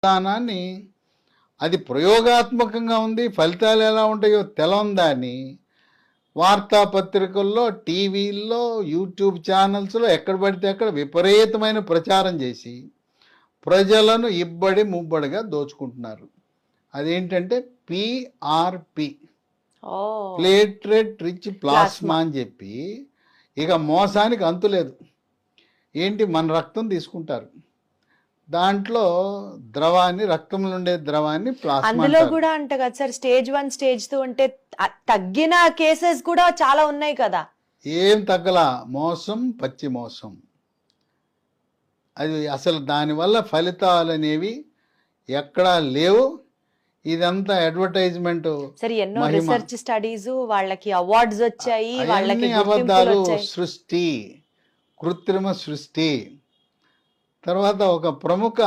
విధానాన్ని అది ప్రయోగాత్మకంగా ఉంది, ఫలితాలు ఎలా ఉంటాయో తెలందాన్ని వార్తాపత్రికల్లో, టీవీల్లో, యూట్యూబ్ ఛానల్స్లో ఎక్కడ పడితే అక్కడ విపరీతమైన ప్రచారం చేసి ప్రజలను ఇబ్బడి ముబ్బడిగా దోచుకుంటున్నారు. అదేంటంటే పిఆర్పి, ప్లేట్లెట్ రిచ్ ప్లాస్మా అని చెప్పి ఇక మోసానికి అంతులేదు. ఏంటి, మన రక్తం తీసుకుంటారు, దాంట్లో ద్రవాన్ని, రక్తంలో ఉండే ద్రవాన్ని ప్లాస్మా అందులో కూడా అంట కదా సార్, స్టేజ్ 1 స్టేజ్ 2 అంటే తగ్గిన కేసెస్ కూడా చాలా ఉన్నాయి కదా. ఏం తగ్గలా, మోసం, పచ్చి మోసం. అది అసలు దానివల్ల ఫలితాలు అనేవి ఎక్కడా లేవు. ఇదంతా అడ్వర్టైజ్మెంట్. సరే, ఎన్నో రీసెర్చ్ స్టడీస్, వాళ్ళకి అవార్డ్స్ వచ్చాయి, వాళ్ళకి అబద్ధాలు, సృష్టి, కృత్రిమ సృష్టి. తర్వాత ఒక ప్రముఖ